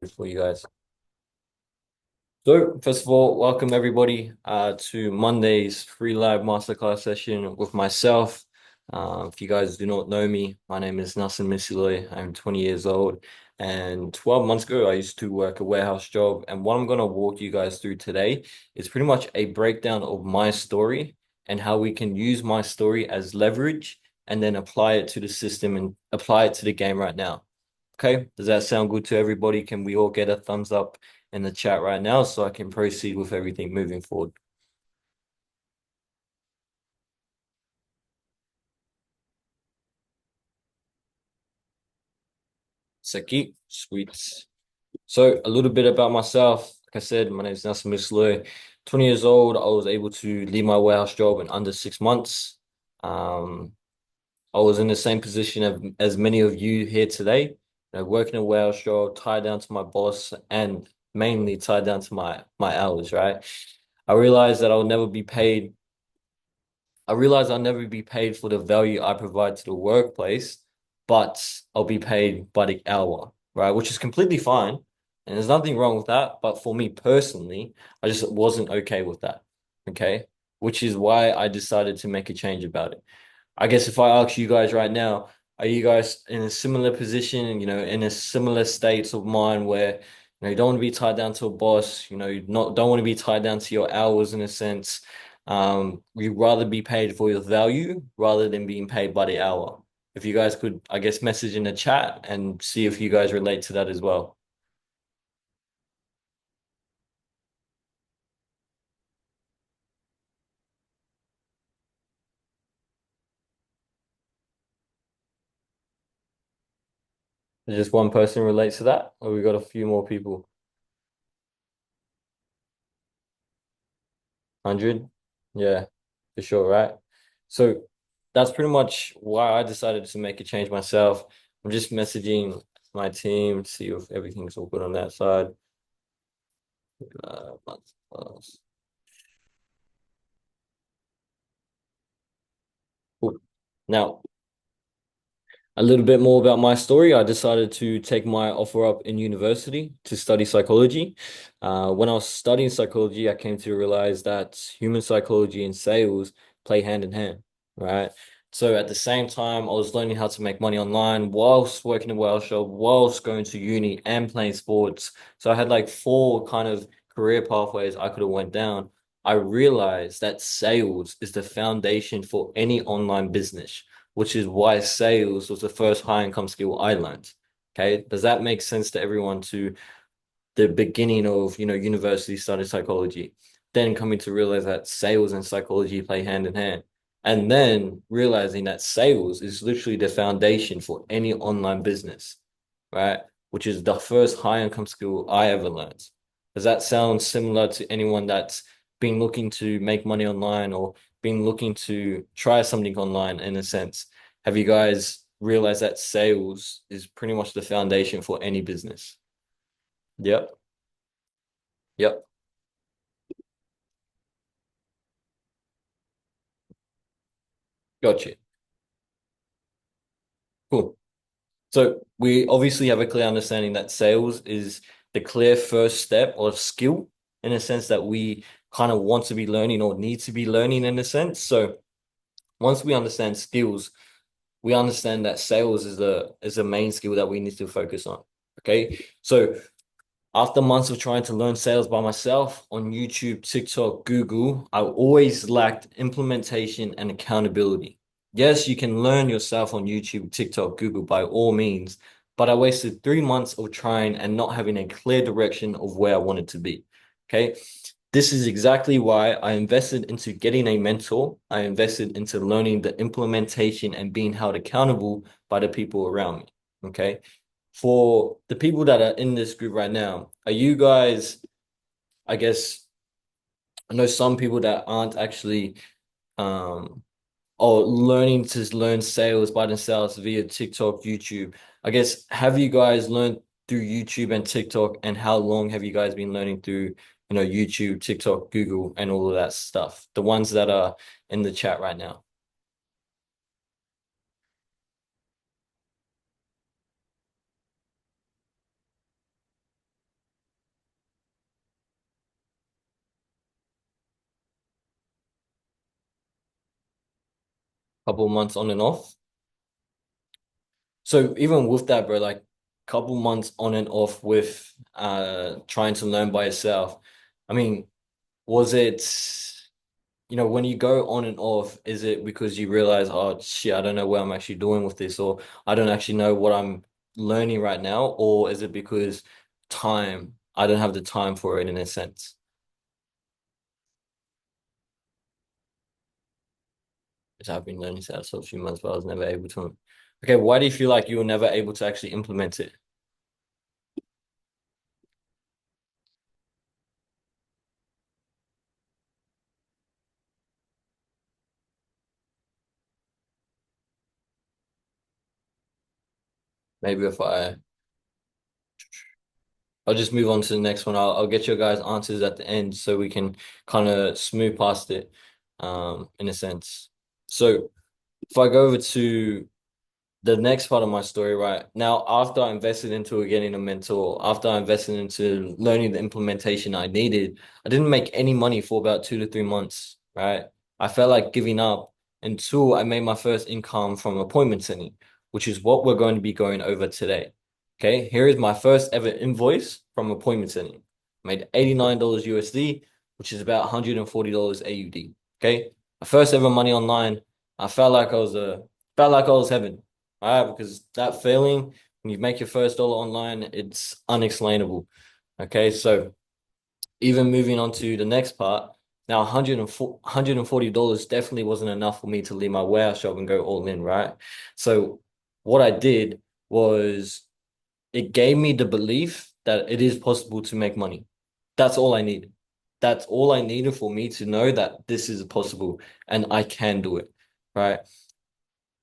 good for you guys. So, first of all, welcome everybody to Monday's free live masterclass session with myself. If you guys do not know me, my name is Nassim Misiloy. I'm 20 years old, and 12 months ago, I used to work a warehouse job. And what I'm going to walk you guys through today is pretty much a breakdown of my story and how we can use my story as leverage and then apply it to the system and apply it to the game right now. Okay, does that sound good to everybody? Can we all get a thumbs up in the chat right now so I can proceed with everything moving forward? Saki, sweets. So a little bit about myself. Like I said, my name is Nassim Misloy. 20 years old. I was able to leave my warehouse job in under 6 months. Um, I was in the same position as many of you here today, working a warehouse job, tied down to my boss, and mainly tied down to my hours, right? I realized that I realize I'll never be paid for the value I provide to the workplace, but I'll be paid by the hour, right? Which is completely fine. And there's nothing wrong with that. But for me personally, I just wasn't okay with that. Okay. Which is why I decided to make a change about it. I guess if I ask you guys right now, are you guys in a similar position, in a similar state of mind where, you don't want to be tied down to a boss, you not don't want to be tied down to your hours in a sense. You'd rather be paid for your value rather than being paid by the hour. If you guys could, I guess, message in the chat and see if you guys relate to that as well. Does just one person relates to that, or we got a few more people? 100? Yeah, for sure, right? So that's pretty much why I decided to make a change myself. I'm just messaging my team to see if everything's all good on that side. Month plus. Cool. Now, a little bit more about my story. I decided to take my offer up in university to study psychology. When I was studying psychology, I came to realize that human psychology and sales play hand in hand, right? So at the same time, I was learning how to make money online whilst working in a whale shop, whilst going to uni and playing sports. So I had like four kind of career pathways I could have went down. I realized that sales is the foundation for any online business, which is why sales was the first high income skill I learned. Okay. Does that make sense to everyone to the beginning of, university study psychology, then coming to realize that sales and psychology play hand in hand, and then realizing that sales is literally the foundation for any online business, right? Which is the first high income skill I ever learned. Does that sound similar to anyone that's been looking to make money online or been looking to try something online in a sense? Have you guys realized that sales is pretty much the foundation for any business? Yep. Yep. Gotcha. Cool. So we obviously have a clear understanding that sales is the clear first step or skill in a sense that we kind of want to be learning or need to be learning in a sense. So once we understand skills, we understand that sales is the main skill that we need to focus on. Okay. So after months of trying to learn sales by myself on YouTube, TikTok, Google, I always lacked implementation and accountability. Yes, you can learn yourself on YouTube, TikTok, Google by all means, but I wasted 3 months of trying and not having a clear direction of where I wanted to be. Okay. This is exactly why I invested into getting a mentor. I invested into learning the implementation and being held accountable by the people around me. Okay. For the people that are in this group right now, are you guys, I guess, I know some people that aren't actually um or learning to learn sales by themselves via TikTok, YouTube. I guess, have you guys learned through YouTube and TikTok, and how long have you guys been learning through, YouTube, TikTok, Google, and all of that stuff? The ones that are in the chat right now. couple of months on and off. So even with that, bro, like couple months on and off with trying to learn by yourself. I mean, was it, when you go on and off, is it because you realize, oh shit, I don't know what I'm actually doing with this, or I don't actually know what I'm learning right now, or is it because I don't have the time for it in a sense? Which I've been learning sales for a few months, but I was never able to. Okay, why do you feel like you were never able to actually implement it? Maybe if I'll just move on to the next one. I'll get your guys' answers at the end so we can kind of smooth past it, in a sense. So if I go over to the next part of my story, right now, after I invested into getting a mentor, after I invested into learning the implementation I needed, I didn't make any money for about 2 to 3 months, right? I felt like giving up until I made my first income from appointment setting, which is what we're going to be going over today. Okay, here is my first ever invoice from appointment setting. Made $89 USD, which is about $140 AUD. Okay, my first ever money online. I felt like I was heaven. All right, because that feeling when you make your first dollar online, it's unexplainable. Okay, so even moving on to the next part, now 104 $140 definitely wasn't enough for me to leave my warehouse job and go all in, right? So what I did was it gave me the belief that it is possible to make money. That's all I needed. That's all I needed for me to know that this is possible and I can do it, right?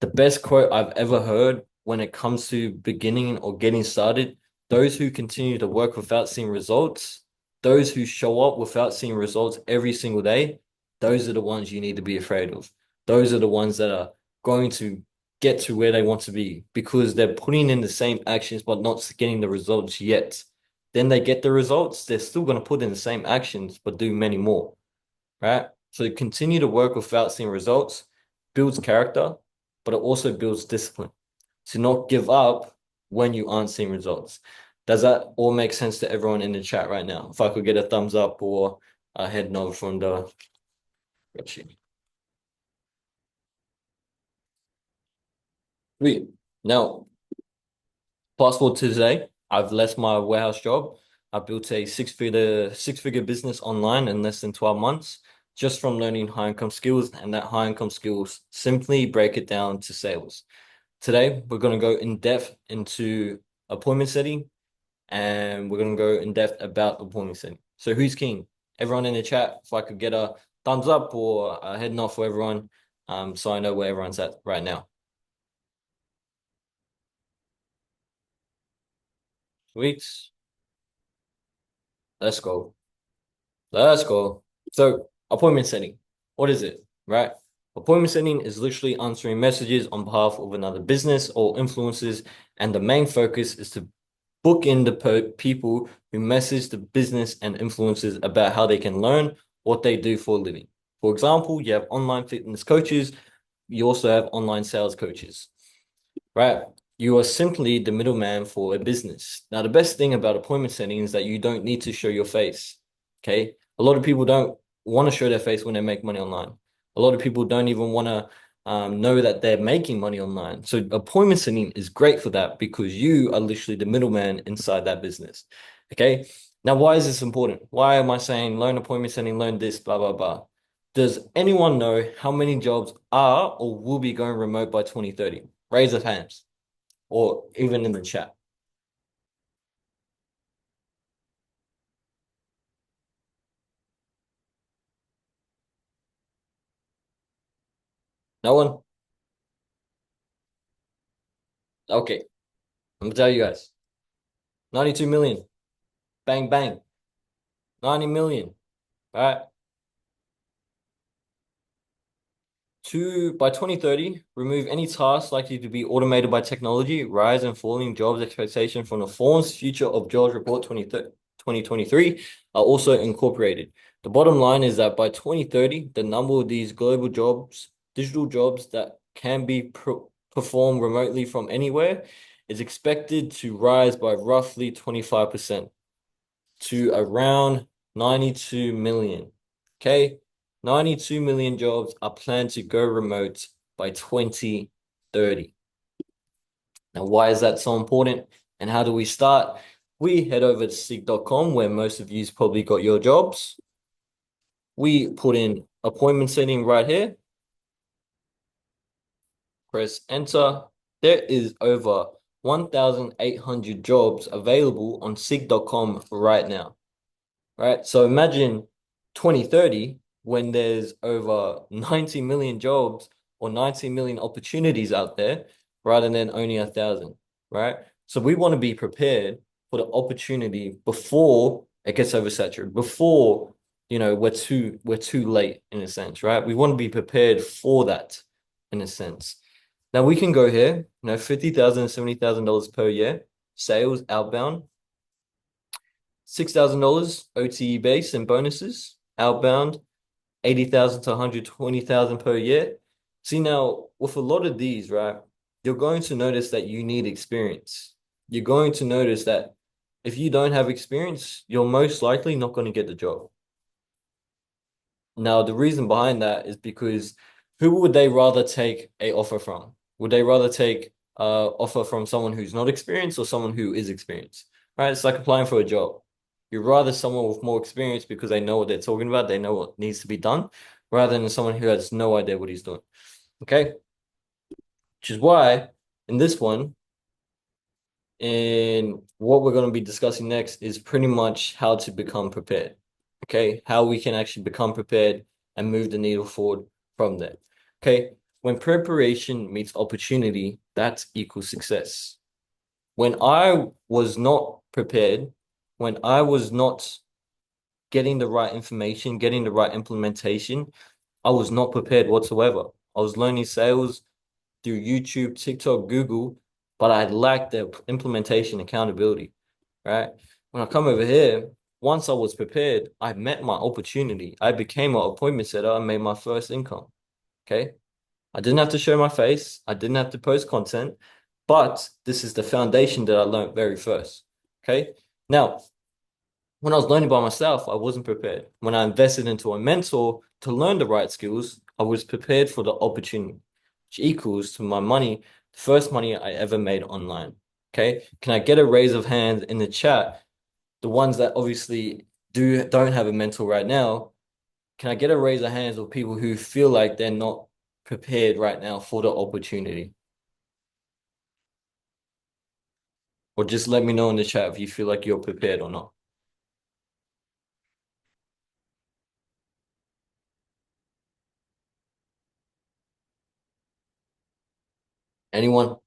The best quote I've ever heard when it comes to beginning or getting started, those who continue to work without seeing results, those who show up without seeing results every single day, those are the ones you need to be afraid of. Those are the ones that are going to get to where they want to be because they're putting in the same actions but not getting the results yet. Then they get the results, they're still going to put in the same actions but do many more, right? So continue to work without seeing results builds character, but it also builds discipline. To not give up when you aren't seeing results. Does that all make sense to everyone in the chat right now? If I could get a thumbs up or a head nod from the spreadsheet. Sweet. Now, fast forward to today, I've left my warehouse job. I built a six-figure business online in less than 12 months, just from learning high income skills, and that high income skills simply break it down to sales. Today, we're going to go in depth into appointment setting and we're going to go in depth about appointment setting. So, who's keen? Everyone in the chat, if I could get a thumbs up or a head nod for everyone, so I know where everyone's at right now. Sweet. Let's go. Let's go. So, appointment setting. What is it? Right? Appointment setting is literally answering messages on behalf of another business or influencers, and the main focus is to book in the people who message the business and influencers about how they can learn what they do for a living. For example, you have online fitness coaches, you also have online sales coaches, right? You are simply the middleman for a business. Now, the best thing about appointment setting is that you don't need to show your face. Okay. A lot of people don't want to show their face when they make money online. A lot of people don't even want to know that they're making money online. So appointment setting is great for that because you are literally the middleman inside that business. Okay. Now, why is this important? Why am I saying learn appointment setting, learn this, blah, blah, blah? Does anyone know how many jobs are or will be going remote by 2030? Raise of hands or even in the chat. No one? Okay. I'm gonna tell you guys. 92 million. Bang, bang. 90 million. All right. By 2030, remove any tasks likely to be automated by technology, rise and falling jobs expectation from the Forms Future of Jobs Report 2023 are also incorporated. The bottom line is that by 2030, the number of these global jobs, digital jobs that can be performed remotely from anywhere is expected to rise by roughly 25% to around 92 million. Okay, 92 million jobs are planned to go remote by 2030. Now, why is that so important? And how do we start? We head over to seek.com where most of you's probably got your jobs. We put in appointment setting right here. Press enter. There is over 1,800 jobs available on seek.com right now. Right? So imagine 2030 when there's over 90 million jobs or 90 million opportunities out there rather than only 1,000, right? So we want to be prepared for the opportunity before it gets oversaturated, before, we're too late in a sense, right? We want to be prepared for that in a sense. Now we can go here, $50,000, $70,000 per year, sales outbound, $6,000 OTE base and bonuses, outbound, 80,000 to 120,000 per year. See now, with a lot of these, right, you're going to notice that you need experience. You're going to notice that if you don't have experience, you're most likely not going to get the job. Now, the reason behind that is because who would they rather take a offer from? Would they rather take offer from someone who's not experienced or someone who is experienced? Right? It's like applying for a job. You'd rather someone with more experience because they know what they're talking about, they know what needs to be done, rather than someone who has no idea what he's doing. Okay? Which is why in this one, and what we're going to be discussing next is pretty much how to become prepared. Okay, how we can actually become prepared and move the needle forward from there. Okay, when preparation meets opportunity, that equals success. When I was not prepared, when I was not getting the right information, getting the right implementation, I was not prepared whatsoever. I was learning sales through YouTube, TikTok, Google, but I lacked the implementation accountability, right? When I come over here, once I was prepared, I met my opportunity. I became an appointment setter and made my first income. Okay. I didn't have to show my face. I didn't have to post content, but this is the foundation that I learned very first. Okay. Now, when I was learning by myself, I wasn't prepared. When I invested into a mentor to learn the right skills, I was prepared for the opportunity, which equals to my money, the first money I ever made online. Okay. Can I get a raise of hands in the chat? The ones that obviously don't have a mentor right now, can I get a raise of hands of people who feel like they're not prepared right now for the opportunity? Or just let me know in the chat if you feel like you're prepared or not. Anyone?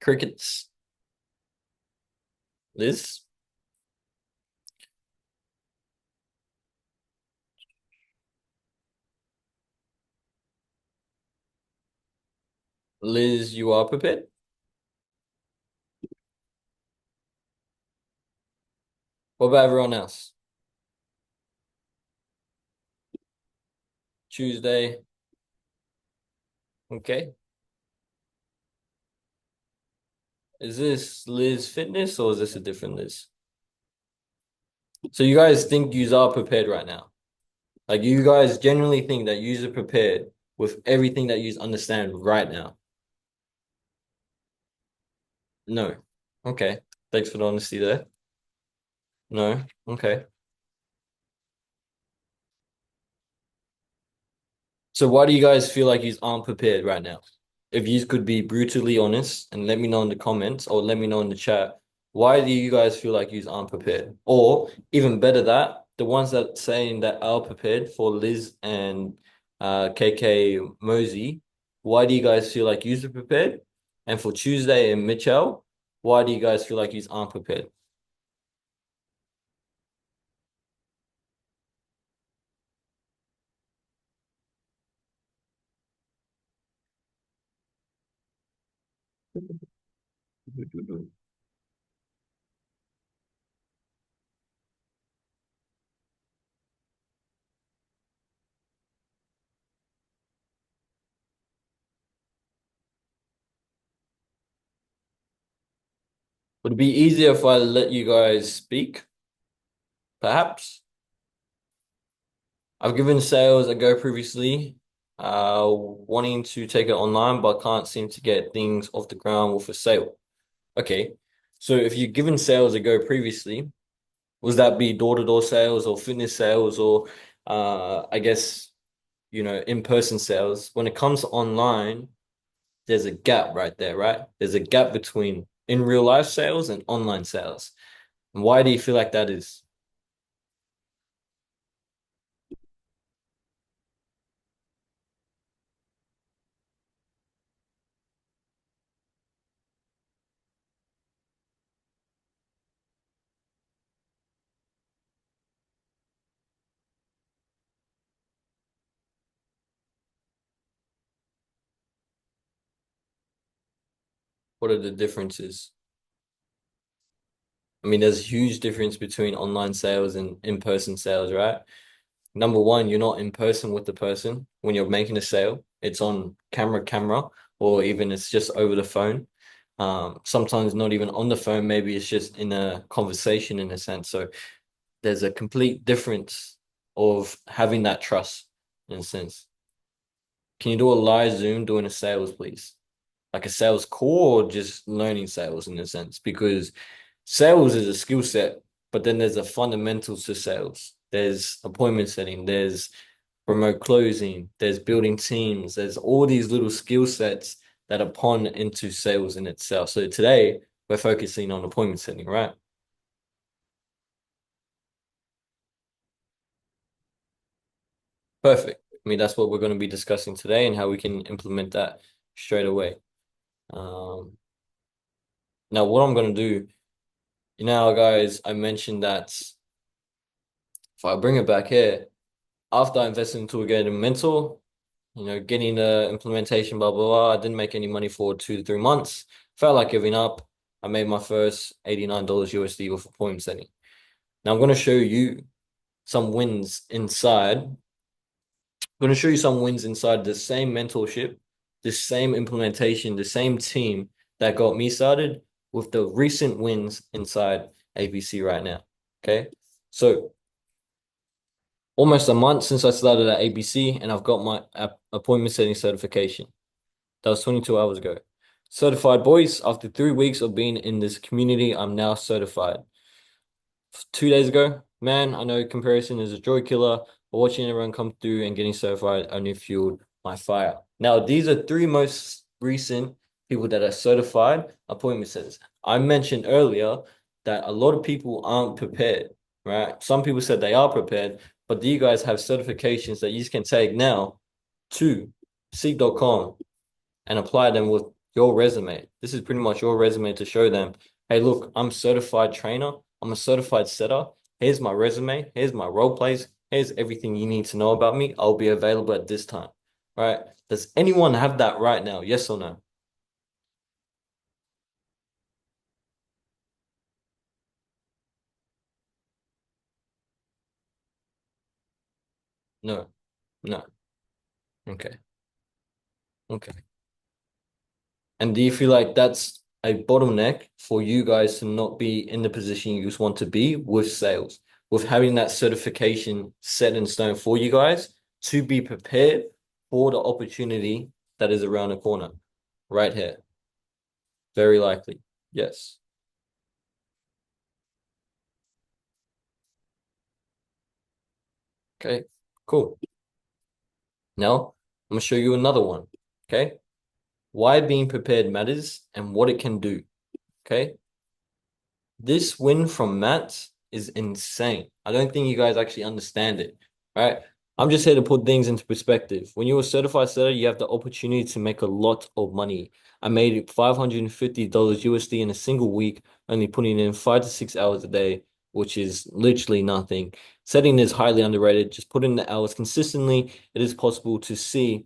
Crickets? Liz? Liz, you are prepared? What about everyone else? Tuesday. Okay. Is this Liz Fitness or is this a different Liz? So you guys think you are prepared right now? Like you guys genuinely think that you are prepared with everything that you understand right now? No. Okay. Thanks for the honesty there. No. Okay. So why do you guys feel like you aren't prepared right now? If you could be brutally honest and let me know in the comments or let me know in the chat, why do you guys feel like you aren't prepared? Or even better that, the ones that saying that are prepared for Liz and KK Mosey, why do you guys feel like you're prepared? And for Tuesday and Mitchell, why do you guys feel like you aren't prepared? Would it be easier if I let you guys speak? Perhaps. I've given sales a go previously, wanting to take it online, but can't seem to get things off the ground with a sale. Okay. So if you've given sales a go previously, was that be door-to-door sales or fitness sales or I guess, in-person sales? When it comes to online, there's a gap right there, right? There's a gap between in real life sales and online sales. And why do you feel like that is? What are the differences? I mean, there's a huge difference between online sales and in-person sales, right? Number one, you're not in person with the person when you're making a sale. It's on camera, or even it's just over the phone. Sometimes not even on the phone, maybe it's just in a conversation in a sense. So there's a complete difference of having that trust in a sense. Can you do a live Zoom doing a sales, please? Like a sales call or just learning sales in a sense? Because sales is a skill set, but then there's the fundamentals to sales. There's appointment setting, there's remote closing, there's building teams, there's all these little skill sets that are pawn into sales in itself. So today we're focusing on appointment setting, right? Perfect. I mean, that's what we're going to be discussing today and how we can implement that straight away. Um, Now, what I'm going to do, guys, I mentioned that if I bring it back here, after I invested into getting a mentor, getting the implementation, blah, blah, blah, I didn't make any money for 2 to 3 months. Felt like giving up. I made my first $89 USD with appointment setting. Now, I'm going to show you some wins inside. I'm going to show you some wins inside the same mentorship, the same implementation, the same team that got me started with the recent wins inside ABC right now. Okay. So almost a month since I started at ABC and I've got my appointment setting certification. That was 22 hours ago. Certified boys, after 3 weeks of being in this community, I'm now certified. 2 days ago, man, I know comparison is a joy killer, but watching everyone come through and getting certified only fueled my fire. Now, these are three most recent people that are certified appointment setters. I mentioned earlier that a lot of people aren't prepared, right? Some people said they are prepared, but you guys have certifications that you can take now to seek.com and apply them with your resume. This is pretty much your resume to show them, hey, look, I'm a certified trainer. I'm a certified setter. Here's my resume. Here's my role plays. Here's everything you need to know about me. I'll be available at this time. Right? Does anyone have that right now? Yes or no? No. No. Okay. Okay. And do you feel like that's a bottleneck for you guys to not be in the position you just want to be with sales, with having that certification set in stone for you guys to be prepared for the opportunity that is around the corner, right here? Very likely. Yes. Okay, cool. Now I'm gonna show you another one. Okay. Why being prepared matters and what it can do. Okay. This win from Matt is insane. I don't think you guys actually understand it, right? I'm just here to put things into perspective. When you're a certified seller, you have the opportunity to make a lot of money. I made $550 USD in a single week, only putting in 5 to 6 hours a day, which is literally nothing. Setting is highly underrated. Just put in the hours consistently. It is possible to see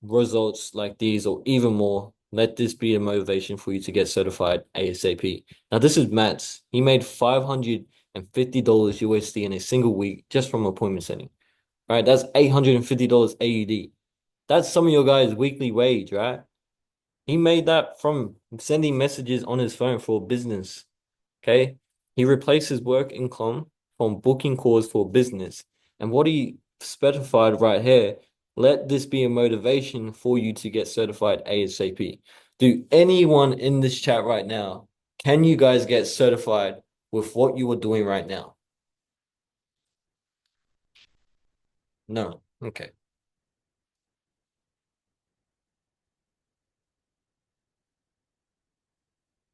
results like these or even more, let this be a motivation for you to get certified ASAP. Now, this is Matt's. He made $550 USD in a single week just from appointment setting. Right? That's $850 AUD. That's some of your guys' weekly wage, right? He made that from sending messages on his phone for business. Okay. He replaces work income from booking calls for business. And what he specified right here, let this be a motivation for you to get certified ASAP. Do anyone in this chat right now, can you guys get certified with what you are doing right now? No. Okay.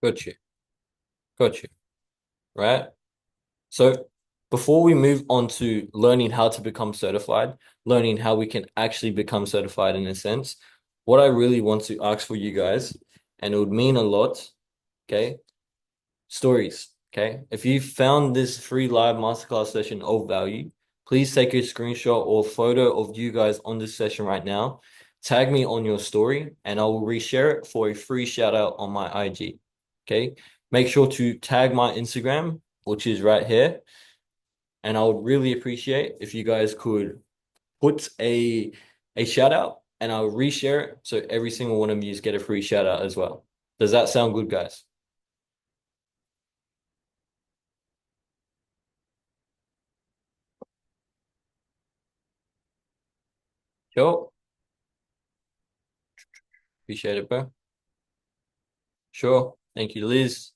Got you. Got you. Right? So before we move on to learning how to become certified, learning how we can actually become certified in a sense, what I really want to ask for you guys, and it would mean a lot, okay? Stories, okay? If you found this free live masterclass session of value, please take a screenshot or photo of you guys on this session right now. Tag me on your story, and I will reshare it for a free shout out on my IG. Okay. Make sure to tag my Instagram, which is right here. And I would really appreciate if you guys could put a shout out and I'll reshare it so every single one of you get a free shout out as well. Does that sound good, guys? Sure. Appreciate it, bro. Sure. Thank you, Liz.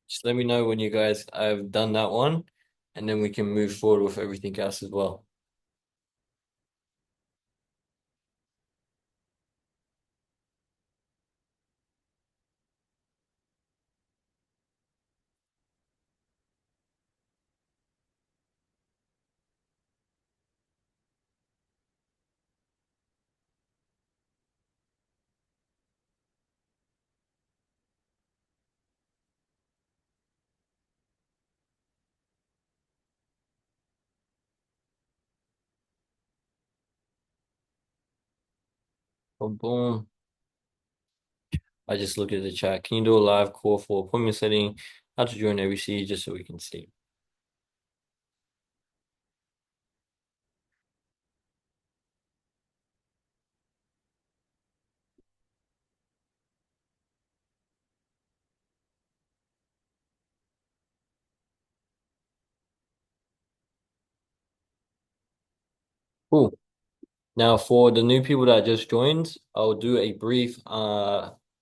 Just let me know when you guys have done that one, and then we can move forward with everything else as well. Boom, boom. I just looked at the chat. Can you do a live call for appointment setting? How to join ABC just so we can see. Cool. Now, for the new people that just joined, I'll do a brief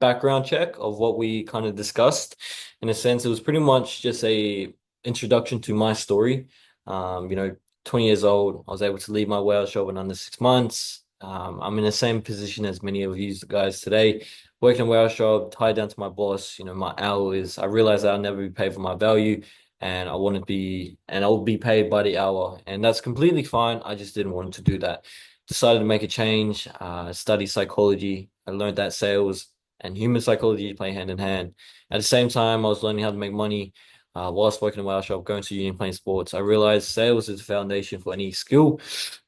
background check of what we kind of discussed. In a sense, it was pretty much just a introduction to my story. 20 years old, I was able to leave my warehouse job in under 6 months. I'm in the same position as many of you guys today, working a warehouse job, tied down to my boss. My hours. I realized I'll never be paid for my value, and I will be paid by the hour, and that's completely fine. I just didn't want to do that. Decided to make a change, study psychology. I learned that sales and human psychology play hand in hand. At the same time, I was learning how to make money whilst working in a whale shop, going to uni, playing sports. I realized sales is the foundation for any skill,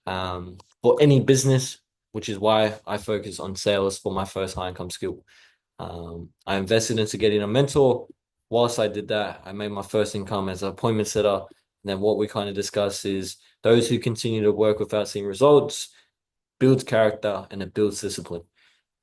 for any business, which is why I focus on sales for my first high income skill. I invested into getting a mentor. Whilst I did that, I made my first income as an appointment setter. And then what we kind of discuss is those who continue to work without seeing results builds character and it builds discipline.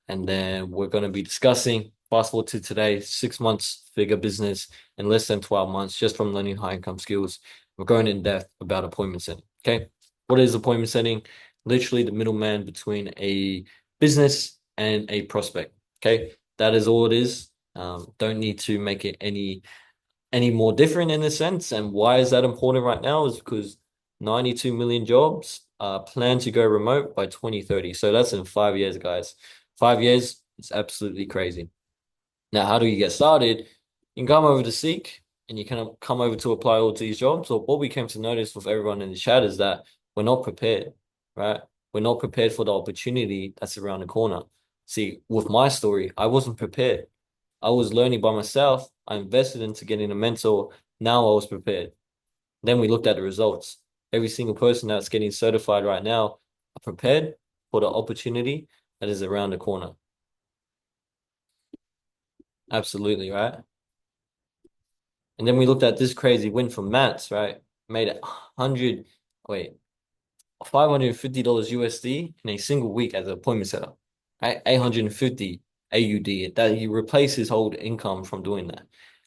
And then we're going to be discussing fast forward to today, 6 months figure business in less than 12 months just from learning high income skills. We're going in depth about appointment setting. Okay. What is appointment setting? Literally the middleman between a business and a prospect. Okay. That is all it is. Don't need to make it any more different in a sense. And why is that important right now is because 92 million jobs plan to go remote by 2030. So that's in 5 years, guys. 5 years, it's absolutely crazy. Now, how do you get started? You can come over to Seek and you can come over to apply all to these jobs. So what we came to notice with everyone in the chat is that we're not prepared, right? We're not prepared for the opportunity that's around the corner. See, with my story, I wasn't prepared. I was learning by myself. I invested into getting a mentor. Now I was prepared. Then we looked at the results. every single person that's getting certified right now are prepared for the opportunity that is around the corner. Absolutely, right? And then we looked at this crazy win from Mats, right? Made it 100, wait, $550 USD in a single week as an appointment setter, right? 850 AUD. That he replaced his whole income from doing that.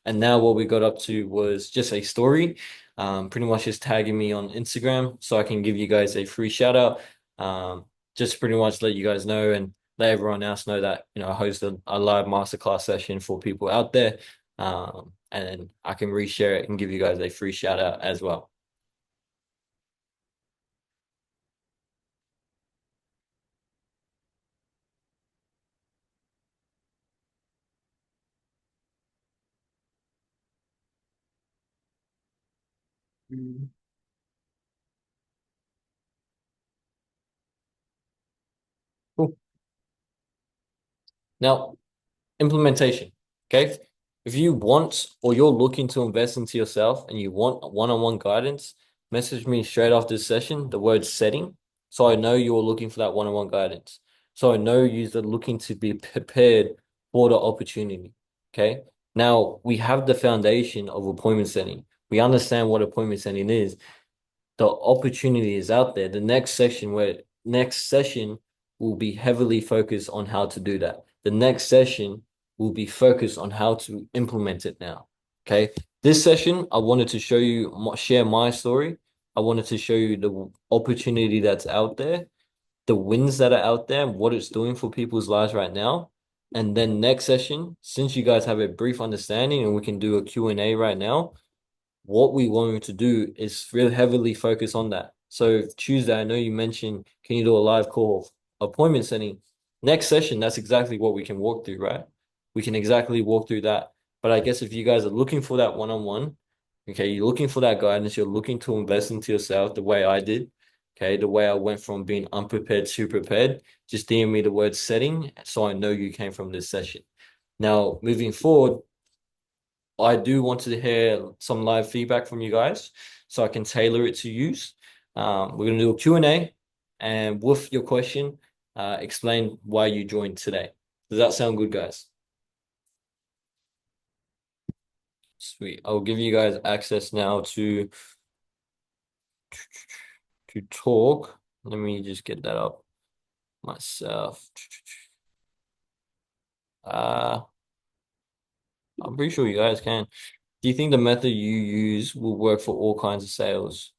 And now what we got up to was just a story, pretty much just tagging me on Instagram so I can give you guys a free shout out. Just pretty much let you guys know and let everyone else know that, I hosted a live masterclass session for people out there. And then I can reshare it and give you guys a free shout out as well. Mm. Cool. Now, implementation. Okay. If you want or you're looking to invest into yourself and you want one-on-one guidance, message me straight after this session, the word setting. So I know you're looking for that one-on-one guidance. So I know you're looking to be prepared for the opportunity. Okay. Now we have the foundation of appointment setting. We understand what appointment setting is. The opportunity is out there. The next session will be heavily focused on how to do that. The next session will be focused on how to implement it now. Okay. This session, I wanted to show you, share my story. I wanted to show you the opportunity that's out there, the wins that are out there, and what it's doing for people's lives right now. And then next session, since you guys have a brief understanding and we can do a Q&A right now, what we want to do is really heavily focus on that. So Tuesday, I know you mentioned, can you do a live call appointment setting? Next session, that's exactly what we can walk through, right? We can exactly walk through that. But I guess if you guys are looking for that one-on-one, okay, you're looking for that guidance, you're looking to invest into yourself the way I did, okay, the way I went from being unprepared to prepared, just DM me the word setting so I know you came from this session. Now, moving forward, I do want to hear some live feedback from you guys so I can tailor it to use. We're going to do a Q&A and with your question, explain why you joined today. Does that sound good, guys? Sweet. I'll give you guys access now to talk. Let me just get that up myself. Uh, I'm pretty sure you guys can. Do you think the method you use will work for all kinds of sales?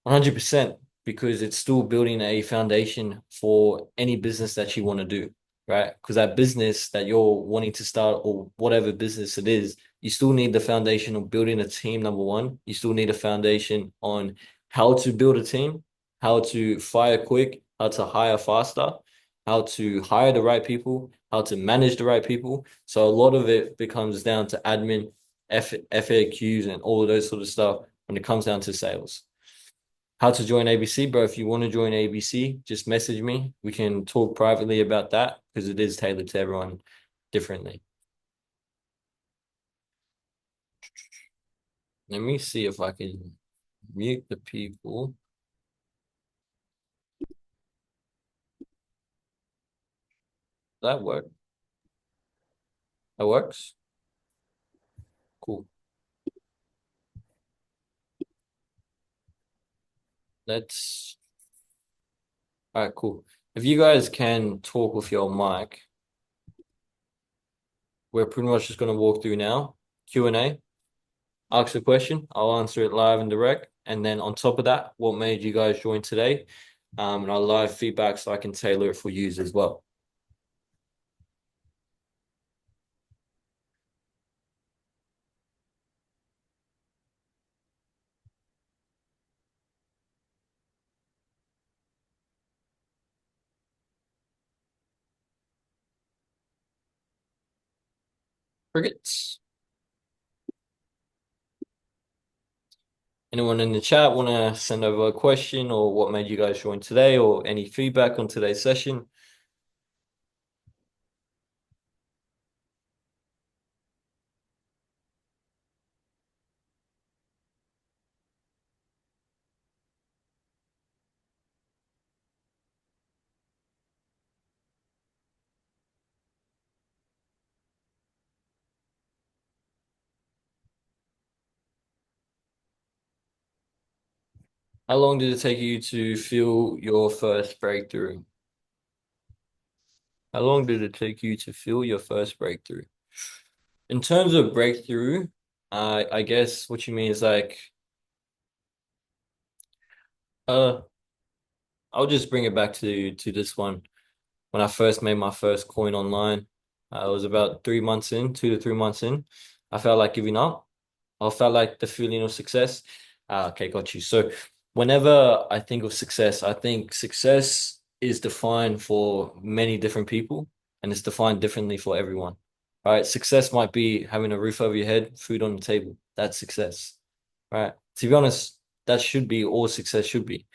100% because it's still building a foundation for any business that you want to do, right? Because that business that you're wanting to start or whatever business it is, you still need the foundation of building a team, number one. You still need a foundation on how to build a team, how to fire quick, how to hire faster, how to hire the right people, how to manage the right people. So a lot of it becomes down to admin, FAQs, and all of those sort of stuff when it comes down to sales. How to join ABC, bro. If you want to join ABC, just message me. We can talk privately about that because it is tailored to everyone differently. Let me see if I can mute the people. That work. That works. Cool. Let's. All right, cool. If you guys can talk with your mic, we're pretty much just gonna walk through now. Q&A. Ask a question. I'll answer it live and direct. And then on top of that, what made you guys join today? And our live feedback so I can tailor it for you as well. Crickets. Anyone in the chat want to send over a question or what made you guys join today or any feedback on today's session? How long did it take you to feel your first breakthrough? How long did it take you to feel your first breakthrough? In terms of breakthrough, I guess what you mean is like, uh, I'll just bring it back to this one. When I first made my first coin online, I was about 3 months in, 2 to 3 months in. I felt like giving up. I felt like the feeling of success. Ah, okay, got you. So whenever I think of success, I think success is defined for many different people and it's defined differently for everyone. Right? Success might be having a roof over your head, food on the table. That's success. Right? To be honest, that should be all success should be.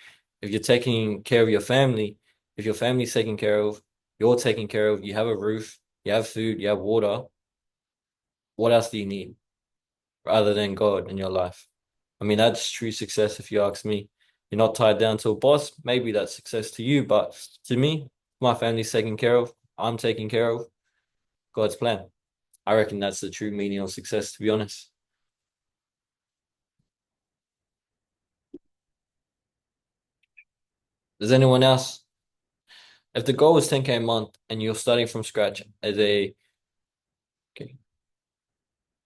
If you're taking care of your family, if your family's taken care of, you're taken care of, you have a roof, you have food, you have water, what else do you need other than God in your life? I mean, that's true success if you ask me. You're not tied down to a boss. Maybe that's success to you, but to me, my family's taken care of. I'm taken care of. God's plan. I reckon that's the true meaning of success, to be honest. Does anyone else? If the goal is 10K a month and you're starting from scratch as a, okay,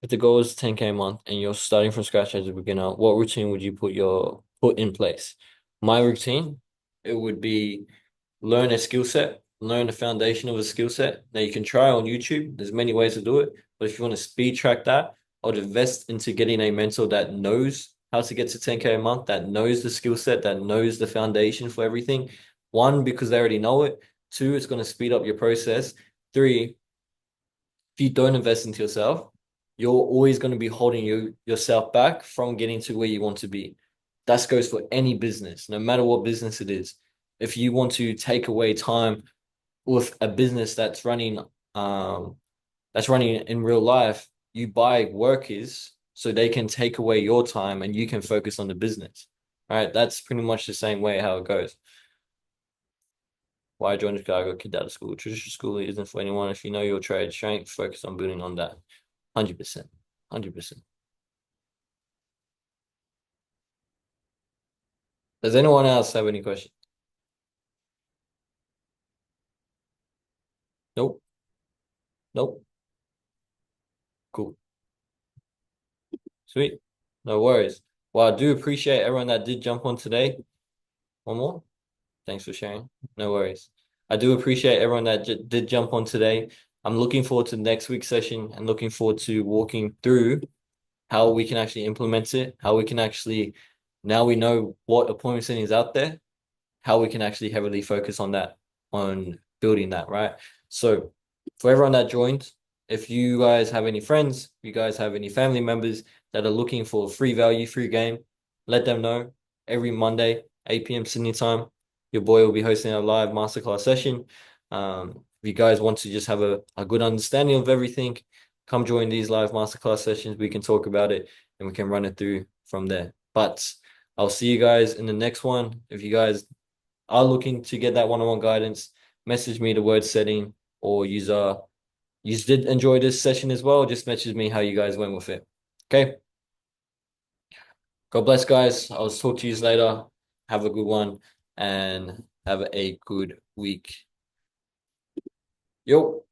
if the goal is 10K a month and you're starting from scratch as a beginner, what routine would you put in place? My routine, it would be learn a skill set, learn the foundation of a skill set. Now you can try on YouTube. There's many ways to do it, but if you want to speed track that, I'd invest into getting a mentor that knows how to get to 10K a month, that knows the skill set, that knows the foundation for everything. One, because they already know it. Two, it's going to speed up your process. Three, if you don't invest into yourself, you're always going to be holding yourself back from getting to where you want to be. That goes for any business, no matter what business it is. If you want to take away time with a business um that's running in real life, you buy workers so they can take away your time and you can focus on the business. All right, that's pretty much the same way how it goes. Why join Chicago? Kid out of school. Traditional school isn't for anyone. If you know your trade strength, focus on building on that. 100%. 100%. Does anyone else have any questions? Nope. Nope. Cool. Sweet. No worries. Well, I do appreciate everyone that did jump on today. One more. Thanks for sharing. No worries. I do appreciate everyone that j did jump on today. I'm looking forward to next week's session and looking forward to walking through how we can actually implement it, how we can actually, now we know what appointment setting is out there, how we can actually heavily focus on that, on building that, right? So for everyone that joined, if you guys have any friends, if you guys have any family members that are looking for free value, free game, let them know. Every Monday, 8 p.m. Sydney time, your boy will be hosting a live masterclass session. If you guys want to just have a good understanding of everything, come join these live masterclass sessions. We can talk about it and we can run it through from there. But I'll see you guys in the next one. If you guys are looking to get that one-on-one guidance, message me the word setting or you did enjoy this session as well. Just message me how you guys went with it. Okay. God bless, guys. I'll talk to you later. Have a good one and have a good week. Yo.